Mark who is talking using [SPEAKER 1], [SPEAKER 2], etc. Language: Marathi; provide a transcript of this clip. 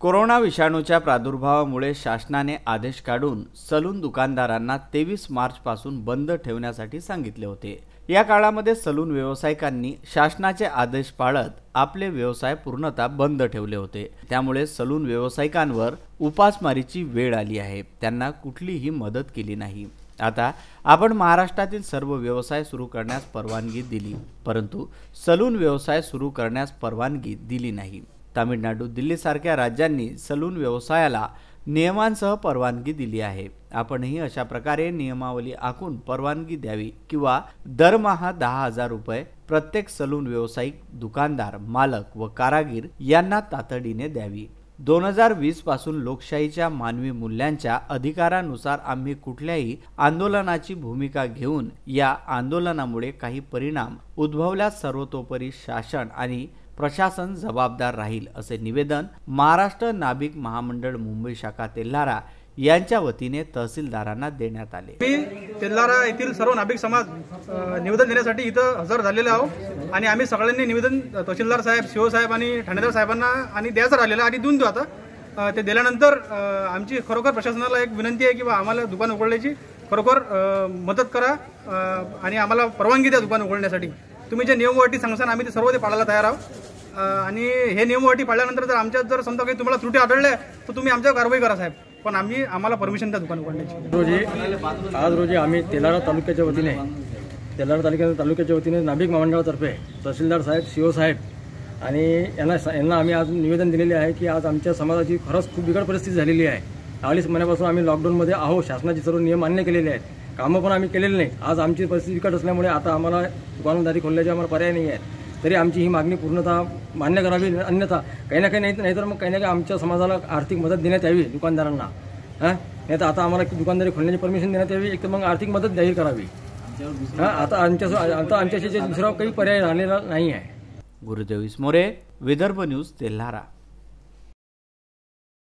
[SPEAKER 1] कोरोना विषाणूच्या प्रादुर्भावामुळे शासनाने आदेश काढून सलून दुकानदारांना 23 मार्च पासून बंद ठेवण्यासाठी सांगितले होते। या काळामध्ये सलून व्यावसायिकांनी शासनाचे आदेश पाळत आपले व्यवसाय पूर्णतः बंद ठेवले होते। त्यामुळे सलून व्यावसायिकांवर उपासमारीची वेळ आली आहे। त्यांना कुठलीही मदत केली नाही। आता आपण महाराष्ट्रातील सर्व व्यवसाय सुरू करण्यास परवानगी दिली, परंतु सलून व्यवसाय सुरू करण्यास परवानगी दिली नाही। तामिळनाडू, दिल्ली सारख्या राज्यांनी सलून व्यवसायाला नियमांसह परवानगी दिली आहे। आपणही अशा प्रकारे नियमावली आखून परवानगी द्यावी किंवा दरमहा 10,000 रुपये प्रत्येक सलून व्यावसायिक, दुकानदार, मालक व कारागीर यांना तातडीने द्यावी। 2020 पासून लोकशाहीच्या मानवी मूल्यांच्या अधिकारानुसार आम्ही कुठल्याही आंदोलनाची भूमिका घेऊन या आंदोलनामुळे काही परिणाम उद्भवल्यास सर्वतोपरी शासन आणि प्रशासन जबाबदार राहील, असे निवेदन महाराष्ट्र नाभिक महामंडळ मुंबई शाखा तेल्हारा यांच्या वतीने तहसीलदारांना देण्यात आले।
[SPEAKER 2] मी तेल्हारा येथील सर्व नाभिक समाज निवेदन देण्यासाठी इथं हजर झालेले आहोत आणि आम्ही सगळ्यांनी निवेदन तहसीलदार साहेब, सीओ साहेब आणि ठाणेदार साहेबांना आणि द्यायचं राहिलेलं आणि देऊन देऊ। आता ते दिल्यानंतर आमची खरोखर प्रशासनाला एक विनंती आहे की आम्हाला दुकान उघडण्याची खरोखर मदत करा आणि आम्हाला परवानगी द्या दुकान उघडण्यासाठी। तुम्ही जे नियम व अटी सांगसान आम्ही ते सर्व ते पाळायला तयार आहोत आणि हे नियम व अटी पाळल्यानंतर जर आमच्यात जर समजा काही तुम्हाला त्रुटी आढळल्या तर तुम्ही आमच्यावर कारवाई करा साहेब, पण आम्हाला परमिशन द्या दुकान उघडण्याची।
[SPEAKER 3] आज रोजी आम्ही तेल्हारा तालुक्याच्या वतीने नाभिक महामंडळातर्फे तहसीलदार साहेब, सीओ साहेब आणि यांना आम्ही आज निवेदन दिलेले आहे की आज आमच्या समाजाची खरंच खूप बिकट परिस्थिती झालेली आहे। 40 महिन्यापासून आम्ही लॉकडाऊनमध्ये आहोत। शासनाचे सर्व नियम मान्य केलेले आहेत, कामं पण आम्ही केलेले नाही। आज आमची परिस्थिती बिकट असल्यामुळे आता आम्हाला दुकानदारी खोलण्याचे आम्हाला पर्याय नाही आहे। तरी आमची ही मागणी पूर्णतः मान्य करावी, अन्यथा काही ना काही नाहीतर मग काही ना काही आमच्या समाजाला आर्थिक मदत देण्यात यावी दुकानदारांना। नाही तर आता आम्हाला दुकानदारी खोलण्याची परमिशन देण्यात यावी, एक तर मग आर्थिक मदत जाहीर करावी। आता आमच्याशी दुसरा काही पर्याय राहिलेला नाही आहे।
[SPEAKER 1] गुरुदेव इसमोरे, विदर्भ न्यूज, तेल्हारा।